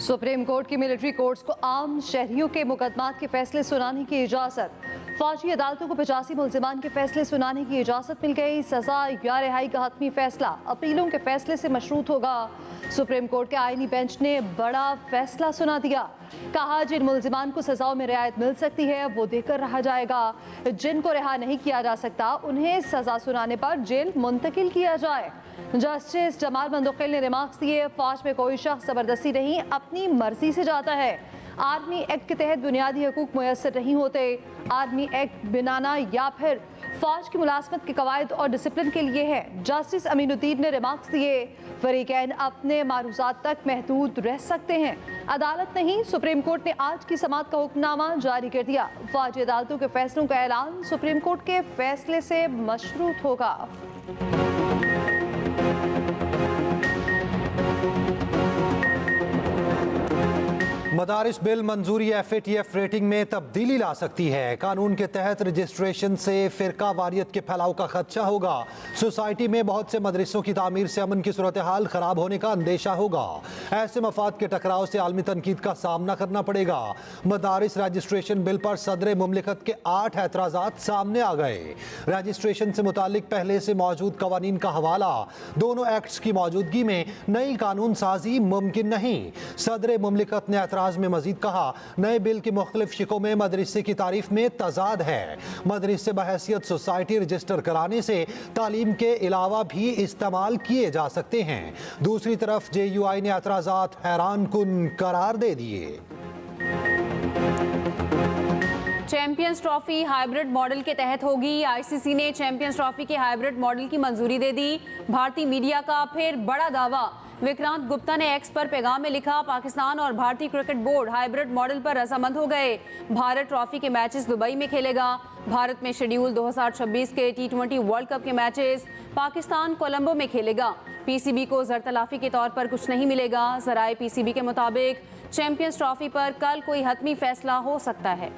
Supreme court की military courts को आम शहरियों के मुकदमात के फैसले सुनाने की इजाजत। फौजी अदालतों को 85 मुल्जिमान के फैसले सुनाने की इजाजत मिल गई। सजा या रिहाई का हतमी फैसला अपीलों के फैसले से मशरूत होगा। सुप्रीम कोर्ट के आईनी बेंच ने बड़ा फैसला सुना दिया। कहा जिन मुल्जिमान को सजाओं में रियायत मिल सकती है वो देकर रहा जाएगा। जिनको रिहा नहीं किया जा सकता उन्हें सजा सुनाने पर जेल मुंतकिल किया जाए। जस्टिस जमाल मंदोखिल ने रिमार्क्स दिए, फौज में कोई शख्स जबरदस्ती नहीं अपनी मर्जी से जाता है। आर्मी एक्ट के तहत बुनियादी हकूक मुयस्सर नहीं होते। आर्मी एक्ट बनाना या फिर फौज की मुलाजमत के कवायद और डिसिप्लिन के लिए है। जस्टिस अमीनुद्दीन ने रिमार्क्स दिए, फरीकैन अपने मारूजात तक महदूद रह सकते हैं, अदालत नहीं। सुप्रीम कोर्ट ने आज की समाअत का हुक्मनामा जारी कर दिया। फौजी अदालतों के फैसलों का ऐलान सुप्रीम कोर्ट के फैसले से मशरूत होगा। मदारिस बिल मंजूरी FATF रेटिंग में तब्दीली ला सकती है। कानून के तहत रजिस्ट्रेशन से फिरका वारियत के फैलाव का खदशा होगा। सोसाइटी में बहुत से मदरसों की तामीर से अमन की सूरत हाल खराब होने का अंदेशा होगा। ऐसे मफाद के टकराव से आलमी तनकीद का सामना करना पड़ेगा। मदारिस रजिस्ट्रेशन बिल पर सदर मुमलिकत के 8 एतराज़ात सामने आ गए। रजिस्ट्रेशन से मुतालिक पहले से मौजूद कवानीन का हवाला, दोनों एक्ट्स की मौजूदगी में नई कानून साजी मुमकिन नहीं। सदर मुमलिकत ने में मजीद कहा, नए बिल की मुख्तलिफ शिकों में मदरसे की तारीफ में तजाद है। मदरसे बहैसियत सोसाइटी रजिस्टर कराने से तालीम के अलावा भी इस्तेमाल किए जा सकते हैं। दूसरी तरफ JUI ने एतराज़ात हैरान कुन करार दे दिए। चैंपियंस ट्रॉफी हाइब्रिड मॉडल के तहत होगी। ICC ने चैंपियंस ट्रॉफी के हाइब्रिड मॉडल की मंजूरी दे दी। भारतीय मीडिया का फिर बड़ा दावा। विक्रांत गुप्ता ने एक्स पर पैगाम में लिखा, पाकिस्तान और भारतीय क्रिकेट बोर्ड हाइब्रिड मॉडल पर रजामंद हो गए। भारत ट्रॉफी के मैचेस दुबई में खेलेगा। भारत में शेड्यूल 2026 के T20 वर्ल्ड कप के मैचेस पाकिस्तान कोलंबो में खेलेगा। PCB को ज़रतलाफी के तौर पर कुछ नहीं मिलेगा। ज़राए PCB के मुताबिक चैंपियंस ट्रॉफी पर कल कोई हतमी फैसला हो सकता है।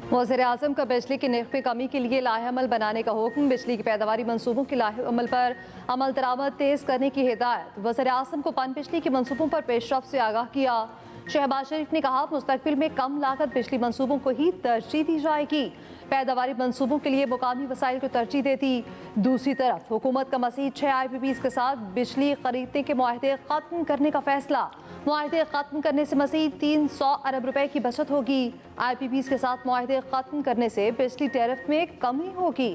वज़ीर-ए-आज़म का बिजली की नर्ख़ में कमी के लिए लाहेअमल बनाने का हुक्म। बिजली की पैदावारी मनसूबों के लाहेअमल पर अमल दरामद तेज़ करने की हिदायत। वज़ीर-ए-आज़म को पन बिजली के मनसूबों पर पेशरफ्त से आगाह किया। शहबाज शरीफ ने कहा, मुस्तक़बिल में कम लागत बिजली मनसूबों को ही तरजीह दी जाएगी। पैदावारी मनसूबों के लिए मुकामी वसाइल को तरजीह देती। दूसरी तरफ हुकूमत का मज़ीद 6 IPPs के साथ बिजली खरीदने के मुआहदे ख़त्म करने का फैसला। मुआहदे ख़त्म करने से मज़ीद 300 अरब रुपए की बचत होगी। IPPs के साथ मुआहदे ख़त्म करने से बिजली टैरिफ में कमी होगी।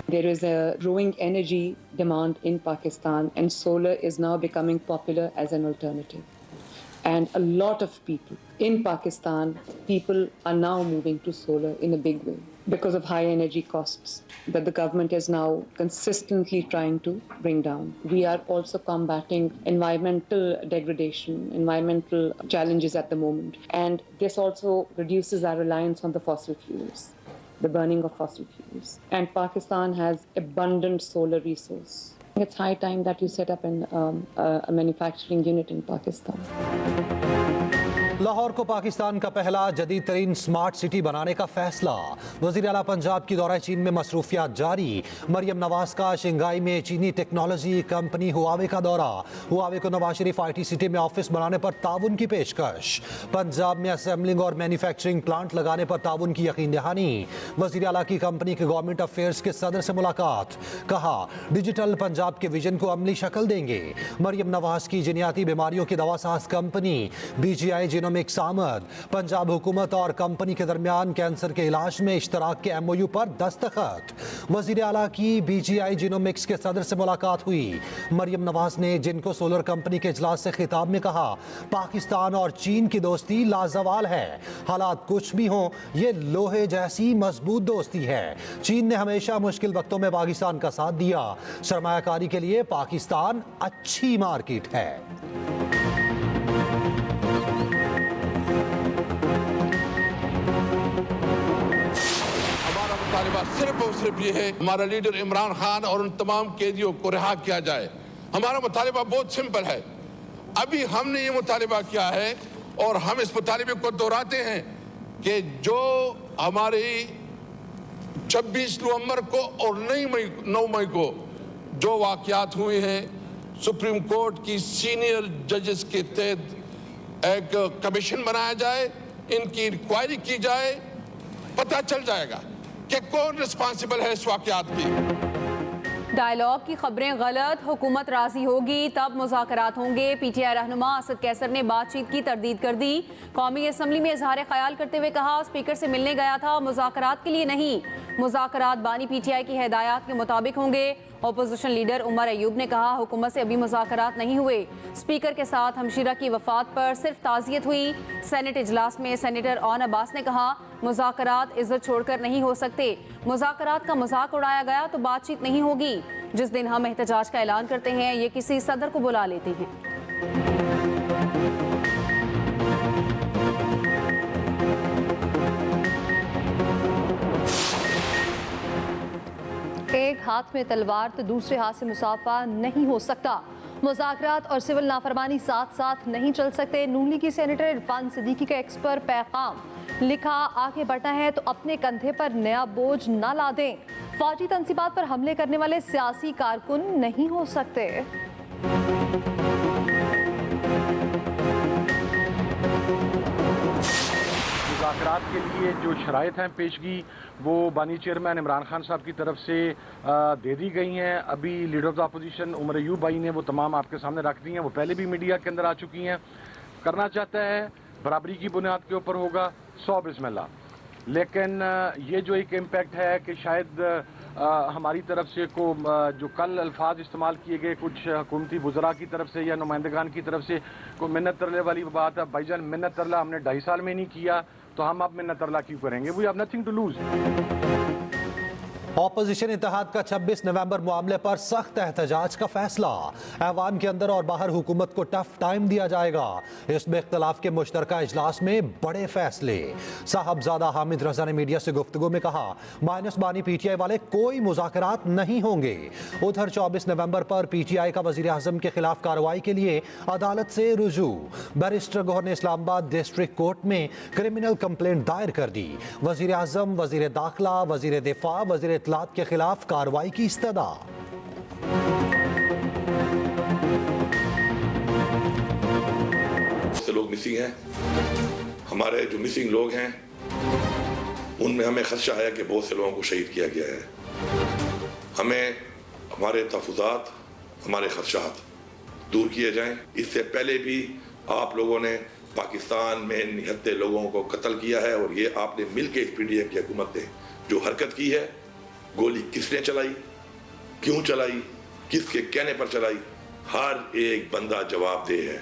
There is a growing energy demand in Pakistan, and solar is now becoming popular as an alternative. And a lot of people in Pakistan, people are now moving to solar in a big way because of high energy costs that the government is now consistently trying to bring down. We are also combating environmental degradation, environmental challenges at the moment. And this also reduces our reliance on the fossil fuels, the burning of fossil fuels. And Pakistan has abundant solar resource. It's high time that you set up a manufacturing unit in Pakistan. Lahore को पाकिस्तान का पहला जदीद तरीन smart city बनाने का फैसला। वज़ीर आला पंजाब की दौरा चीन में मसरूफियात जारी। मरियम नवाज का शंघाई में चीनी टेक्नोलॉजी कंपनी हुआवे का दौरा। हुआवे को नवाज शरीफ IT सिटी में ऑफिस बनाने पर ताउन की पेशकश। पंजाब में असेंबलिंग और मैन्युफैक्चरिंग प्लांट लगाने पर ताउन की यकीन दहानी। वज़ीर आला की कंपनी के गवर्नमेंट अफेयर्स के सदर से मुलाकात। कहा, डिजिटल पंजाब के विजन को अमली शक्ल देंगे। मरियम नवाज की जिनियाती बीमारियों की दवा साज कंपनी BGI जिनोमिक्स आमद। पंजाब हुकूमत और कंपनी के दरमियान कैंसर के इलाज में इश्तराक के MOU पर दस्तखत। वज़ीर आला की BGI जिनोमिक्स के सदर से मुलाकात हुई। मरियम नवाज ने जिनको सोलर कंपनी के इजलास से खिताब में कहा, पाकिस्तान और चीन की दोस्ती लाजवाल है। हालात कुछ भी हों, ये लोहे जैसी मजबूत दोस्ती है। चीन ने हमेशा मुश्किल वक्तों में पाकिस्तान का साथ दिया। सरमायाकारी के लिए पाकिस्तान अच्छी मार्केट है। मुतालिबा सिर्फ और सिर्फ ये है, हमारा लीडर इमरान खान और उन तमाम कैदियों को रिहा किया जाए। हमारा मुतालिबा बहुत सिंपल है। अभी हमने ये मुतालिबा किया है और हम इस मुतालिबे को दोहराते हैं कि जो हमारी 26 नवंबर को और 9 मई को जो वाकयात हुए हैं, सुप्रीम कोर्ट की सीनियर जजेस के तहत एक कमीशन बनाया जाए, इनकी इंक्वायरी की जाए, पता चल जाएगा कि कौन रिस्पॉन्सिबल है इस वाकयात की। डायलॉग की खबरें गलत, हुकूमत राजी होगी तब मुज़ाकरात होंगे। पीटीआई रहनुमा असद कैसर ने बातचीत की तरदीद कर दी। कौमी असम्बली में इजहार ख्याल करते हुए कहा, स्पीकर से मिलने गया था, मुज़ाकरात के लिए नहीं। मुज़ाकरात बानी पीटीआई की हिदायत के मुताबिक होंगे। अपोजिशन लीडर उमर अयूब ने कहा, हुकूमत से अभी मुज़ाकरात नहीं हुए। स्पीकर के साथ हमशीरा की वफात पर सिर्फ ताज़ियत हुई। सेनेट इजलास में सेनेटर ओन अब्बास ने कहा, मुज़ाकरात इज्जत छोड़कर नहीं हो सकते। मुज़ाकरात का मजाक उड़ाया गया तो बातचीत नहीं होगी। जिस दिन हम एहतजाज का ऐलान करते हैं, ये किसी सदर को बुला लेते हैं। एक हाथ में तलवार तो दूसरे हाथ से मुसाफा नहीं हो सकता। मुज़ाकरात और सिविल नाफरमानी साथ साथ नहीं चल सकते। नून लीग की सेनेटर इरफान सिद्दीकी का एक्स पर पैगाम लिखा, आगे बढ़ना है तो अपने कंधे पर नया बोझ न ला दें। फौजी तंसीबात पर हमले करने वाले सियासी कारकुन नहीं हो सकते। मुज़ाकरात के लिए जो शराइत हैं पेशगी, वो बानी चेयरमैन इमरान खान साहब की तरफ से दे दी गई हैं। अभी leader of the opposition Omar Ayub भाई ने वो तमाम आपके सामने रख दी हैं। वो पहले भी मीडिया के अंदर आ चुकी हैं। करना चाहता है बराबरी की बुनियाद के ऊपर होगा, 100 बिस्मिल्लाह। लेकिन ये जो एक इम्पैक्ट है कि शायद हमारी तरफ से को जो कल अल्फाज इस्तेमाल किए गए कुछ हुकूमती वज़रा की तरफ से या नुमाइंदगान की तरफ से को मिन्नत तरले वाली बात है। भाईजान, मिन्नत तरला हमने 2.5 साल में नहीं किया तो हम अब मिन्नत तरला क्यों करेंगे? We have nothing to lose. Opposition इत्तेहाद का 26 नवंबर मामले पर सख्त एहतजाज का फैसला। ऐवान के अंदर और बाहर हुकूमत को टफ टाइम दिया जाएगा। इसमें इख्तलाफ के मुश्तरका इजलास में बड़े फैसले। साहबजादा हामिद रजा ने मीडिया से गुफ्तगू में कहा, माइनस बानी पीटीआई वाले कोई मुज़ाकरात नहीं होंगे। उधर 24 नवंबर पर पीटीआई का वजीर आजम के खिलाफ कार्रवाई के लिए अदालत से रुजू। बैरिस्टर गौहर ने इस्लामाबाद डिस्ट्रिक्ट कोर्ट में क्रिमिनल कंप्लेंट दायर कर दी। वजीर आजम, वजीर दाखिला, वजीर दिफा, वजीर इत्तलात के खिलाफ कार्रवाई की इस्तदा। लोग मिसिंग हैं। हमारे जो मिसिंग लोग हैं उनमें हमें खदशा है कि बहुत से लोगों को शहीद किया गया है। हमें हमारे तहफ़्फ़ुज़ात, हमारे खदशात दूर किए जाएं। इससे पहले भी आप लोगों ने पाकिस्तान में निहत्ते लोगों को कत्ल किया है और ये आपने मिलकर इस पीडीएम की हुकूमत ने जो हरकत की है, गोली किसने चलाई, क्यों चलाई, किसके कहने पर चलाई, हर एक बंदा जवाबदेह है।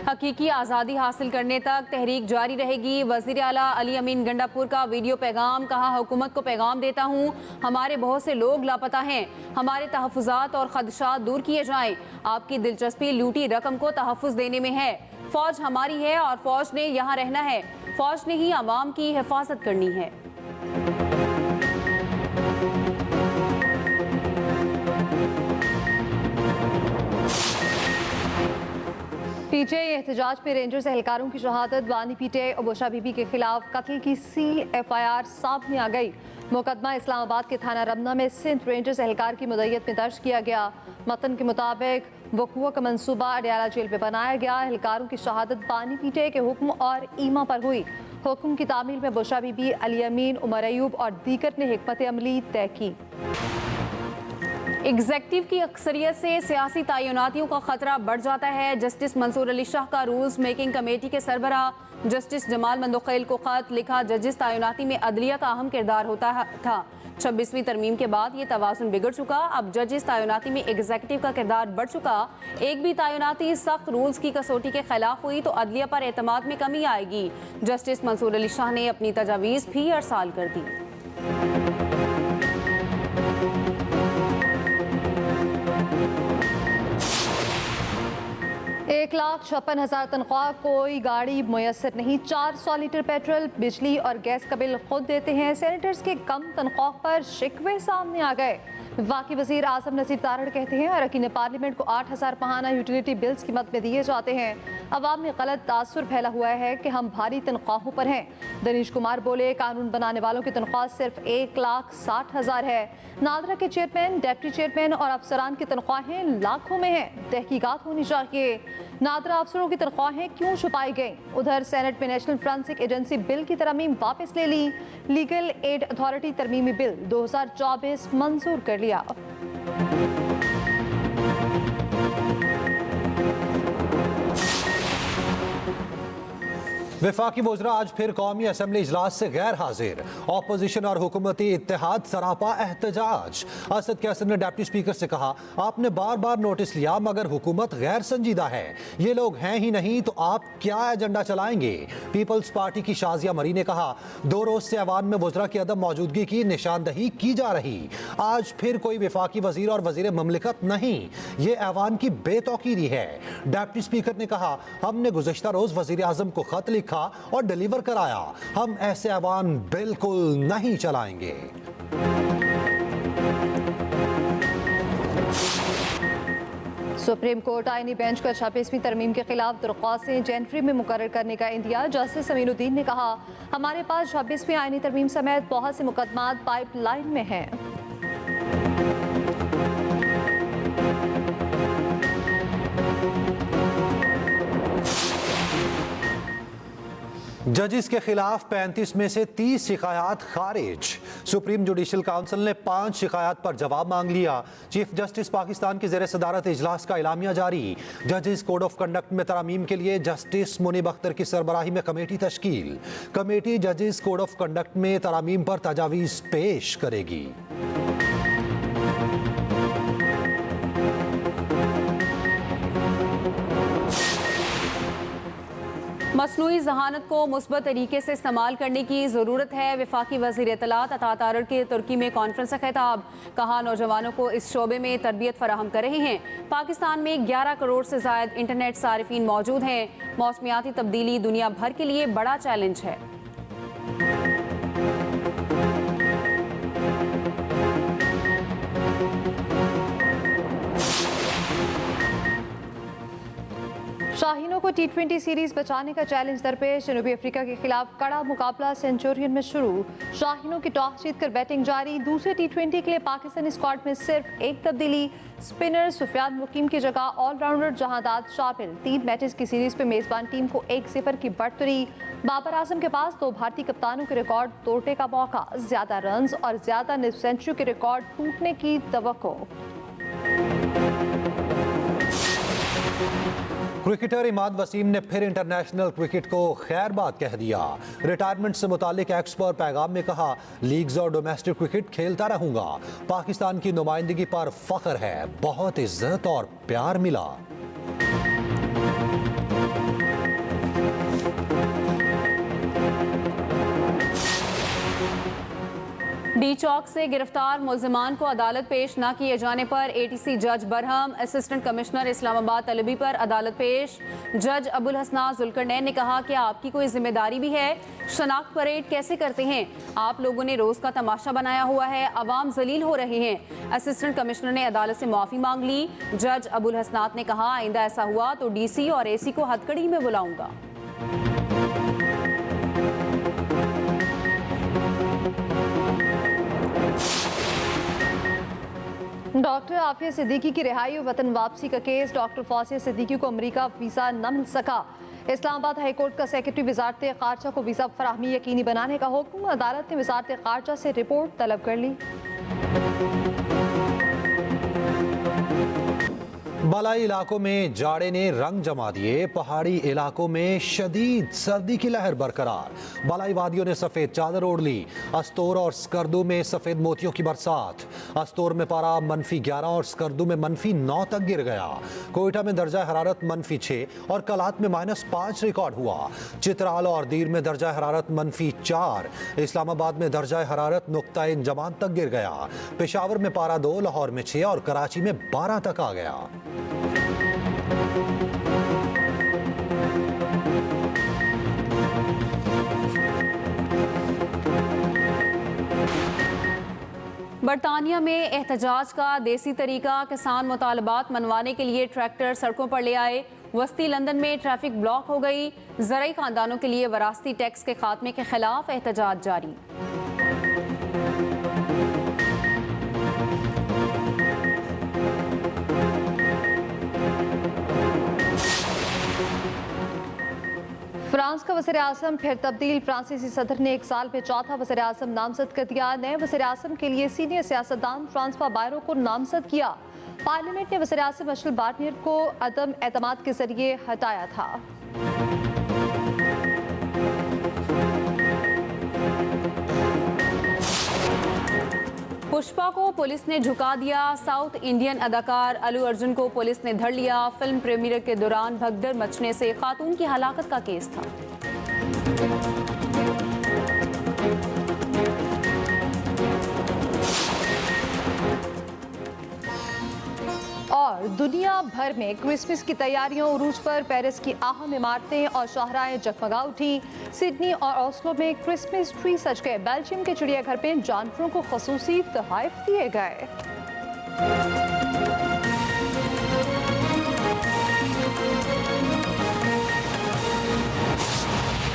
हकीकी आज़ादी हासिल करने तक तहरीक जारी रहेगी। वज़ीर आला अली अमीन गंडापुर का वीडियो पैगाम, कहा, हुकूमत को पैगाम देता हूँ, हमारे बहुत से लोग लापता हैं, हमारे तहफ़्फ़ुज़ात और खदशात दूर किए जाएं। आपकी दिलचस्पी लूटी रकम को तहफ़्फ़ुज़ देने में है। फ़ौज हमारी है और फ़ौज ने यहाँ रहना है। फ़ौज ने ही अवाम की हिफाजत करनी है। पीटीआई एहतजाज में रेंजर्स एहलकारों की शहादत। बानी पीटीआई और बुशा बीबी के खिलाफ कत्ल की सील एफआईआर सामने आ गई। मुकदमा इस्लामाबाद के थाना रमना में सिंध रेंजर्स एहलकार की मुद्दत में दर्ज किया गया। मतन के मुताबिक वक़ुआ का मंसूबा अडियाला जेल में बनाया गया। एहलकारों की शहादत बानी पीटीआई के हुक्म और ईमा पर हुई। हुक्म की तामील में बुशा बीबी, अली अमीन, उमर अयूब और दीगर ने हिकमत अमली तय की। एग्जेक्टिव की अक्सरियत से सियासी तयनातियों का खतरा बढ़ जाता है। जस्टिस मंसूर अली शाह का रूल्स मेकिंग कमेटी के सरबराह जस्टिस जमाल मंदोखेल को खत लिखा। जजिस तयनाती में अदलिया का अहम किरदार होता था। 26वीं तरमीम के बाद ये तवाज़ुन बिगड़ चुका। अब जजिस तयनाती में एग्जेक्टिव का किरदार बढ़ चुका। एक भी तयनाती सख्त रूल्स की कसौटी के खिलाफ हुई तो अदलिया पर एतमाद में कमी आएगी। जस्टिस मंसूर अली शाह ने अपनी तजावीज़ भी अरसाल कर दी। 1,56,000 तनख्वाह, कोई गाड़ी मुयसर नहीं। 400 लीटर पेट्रोल, बिजली और गैस का बिल खुद देते हैं। सेनेटर्स के कम तनख्वाह पर शिकवे सामने आ गए। वफाकी वजीर आजम नसीर तारड़ कहते हैं अरकान पार्लियामेंट को 8,000 माहाना यूटिलिटी बिल्स की मद में दिए जाते हैं। अवाम में गलत तासुर फैला हुआ है कि हम भारी तनख्वाहों पर हैं। दनीश कुमार बोले कानून बनाने वालों की तनख्वाह सिर्फ 1,60,000 है। नादरा के चेयरमैन, डिप्टी चेयरमैन और अफसरान की तनख्वाहें लाखों में हैं। तहकीकात होनी चाहिए। नादरा अफसरों की तनख्वाहें क्यों छुपाई गई? उधर सेनेट में नेशनल फोरेंसिक एजेंसी बिल की तरमीम वापस ले ली। लीगल एड अथॉरिटी तरमीमी बिल 2024 मंजूर कर लिया। वफाकी वज़रा आज फिर कौमी असम्बली इजलास से गैर हाजिर। अपोजिशन और हुकूमती इत्तेहाद सरापा एहतजाज। असद कैसर ने डिप्टी स्पीकर से कहा, आपने बार बार नोटिस लिया मगर हुकूमत गैर संजीदा है। ये लोग हैं ही नहीं तो आप क्या एजेंडा चलाएंगे? पीपल्स पार्टी की शाजिया मरी ने कहा, 2 रोज से ऐवान में वज़रा की अदम मौजूदगी की निशानदही की जा रही। आज फिर कोई वफाकी वजीर और वजीर ममलिकत नहीं, ये ऐवान की बेतौकीरी है। डिप्टी स्पीकर ने कहा, हमने गुज़श्ता रोज वजीर आजम को खत लिखा और डिलीवर कराया। हम ऐसे ऐवान बिल्कुल नहीं चलाएंगे। सुप्रीम कोर्ट आईनी बेंच का 26वीं तरमीम के खिलाफ दरख्वास्तें जनवरी में मुकर्रर करने का इंदिया। जस्टिस अमीनुद्दीन ने कहा, हमारे पास 26वीं आईनी तरमीम समेत बहुत से मुकदमात पाइपलाइन में हैं। जजिस के खिलाफ 35 में से 30 शिकायत खारिज। सुप्रीम जुडिशल काउंसिल ने 5 शिकायत पर जवाब मांग लिया। चीफ जस्टिस पाकिस्तान की ज़ेर सदारत इजलास का इलामिया जारी। जजिस कोड ऑफ कंडक्ट में तरमीम के लिए जस्टिस मुनीब अख्तर की सरबराही में कमेटी तश्कील। कमेटी जजिस कोड ऑफ कंडक्ट में तरमीम पर तजावीज़ पेश करेगी। मसनूई जहानत को मुस्बत तरीके से इस्तेमाल करने की ज़रूरत है। वफाकी वज़ीर इत्तलात अता तारड़ के तुर्की में कॉन्फ्रेंस से खिताब। कहा, नौजवानों को इस शोबे में तरबियत फराहम कर रहे हैं। पाकिस्तान में 11 करोड़ से ज़ायद इंटरनेट सारिफीन मौजूद हैं। मौसमियाती तब्दीली दुनिया भर के लिए बड़ा चैलेंज है। शाहीनों को T20 सीरीज बचाने का चैलेंज दरपेश। जनूबी अफ्रीका के खिलाफ कड़ा मुकाबला सेंचुरियन में शुरू। शाहीनों की टॉस जीतकर बैटिंग जारी। दूसरे T20 के लिए पाकिस्तानी स्क्वाड में सिर्फ एक तब्दीली। स्पिनर सुफियान मुकीम की जगह ऑलराउंडर जहादाद शामिल। 3 मैचेस की सीरीज पे मेजबान टीम को 1-0 की बढ़तरी। बाबर आजम के पास 2 भारतीय कप्तानों के रिकॉर्ड तोड़ने का मौका। ज्यादा रन्स और ज्यादा निस्फ सेंचुरी के रिकॉर्ड टूटने की तवक्को। क्रिकेटर इमाद वसीम ने फिर इंटरनेशनल क्रिकेट को खैरबाद कह दिया। रिटायरमेंट से मुतालिक एक्स पर पैगाम में कहा, लीग्स और डोमेस्टिक क्रिकेट खेलता रहूंगा। पाकिस्तान की नुमाइंदगी पर फख्र है, बहुत इज्जत और प्यार मिला। डी चौक से गिरफ्तार मुल्जिमान को अदालत पेश न किए जाने पर ATC जज बरहम। असिस्टेंट कमिश्नर इस्लामाबाद तलबी पर अदालत पेश। जज अबुल हसना जुल्करनैन ने कहा कि आपकी कोई जिम्मेदारी भी है। शनाख्त परेड कैसे करते हैं? आप लोगों ने रोज का तमाशा बनाया हुआ है। अवाम जलील हो रहे हैं। असिस्टेंट कमिश्नर ने अदालत से माफी मांग ली। जज अबुल हसनात ने कहा, आइंदा ऐसा हुआ तो DC और AC को हथकड़ी में बुलाऊंगा। डॉक्टर आफिया सिद्दीकी की रिहाई और वतन वापसी का केस। डॉक्टर फौजिया सिद्दीकी को अमेरिका वीज़ा न मिल सका। इस्लामाबाद हाई कोर्ट का सेक्रेटरी वजारत खारजा को वीज़ा फराहमी यकीनी बनाने का हुक्म। अदालत ने वजारत खारजा से रिपोर्ट तलब कर ली। बलाई इलाकों में जाड़े ने रंग जमा दिए। पहाड़ी इलाकों में शदीद सर्दी की लहर बरकरार। बलाई वादियों ने सफेद चादर ओढ़ ली। अस्तोर और स्कर्दू में सफेद मोतियों की बरसात। अस्तोर में पारा -11 और स्कर्दू में -9 तक गिर गया। कोयटा में दर्जा हरारत -6 और कलात में -5 रिकॉर्ड हुआ। चित्राल और दीर में दर्जा हरारत -4। इस्लामाबाद में दर्जा हरारत नुक्ता इंजमान तक गिर गया। पेशावर में पारा 2, लाहौर में 6 और कराची में 12 तक आ गया। बरतानिया में एहतजाज का देसी तरीका, किसान मुतालबात मनवाने के लिए ट्रैक्टर सड़कों पर ले आए। वस्ती लंदन में ट्रैफिक ब्लॉक हो गई। ज़रई खानदानों के लिए वरासती टैक्स के खात्मे के खिलाफ एहतजाज जारी। फ्रांस का वज़ीर आज़म फिर तब्दील। फ्रांसीसी सदर ने 1 साल में चौथा वज़ीर आज़म नामजद कर दिया। नए वज़ीर आज़म के लिए सीनियर सियासतदान फ्रांसवा बायरो को नामजद किया। पार्लियामेंट ने वज़ीर आज़म मिशेल बार्नियर को अदम एतमाद के जरिए हटाया था। पुष्पा को पुलिस ने झुका दिया। साउथ इंडियन अदाकार अल्लू अर्जुन को पुलिस ने धर लिया। फिल्म प्रीमियर के दौरान भगदड़ मचने से खातून की हलाकत का केस था। और दुनिया भर में क्रिसमस की तैयारियों उरूज पर। पेरिस की अहम इमारतें और शाहराएं जगमगा उठी। सिडनी और ओस्लो में क्रिसमस ट्री सज गए। बेल्जियम के चिड़ियाघर में जानवरों को खसूसी तोहफे दिए गए।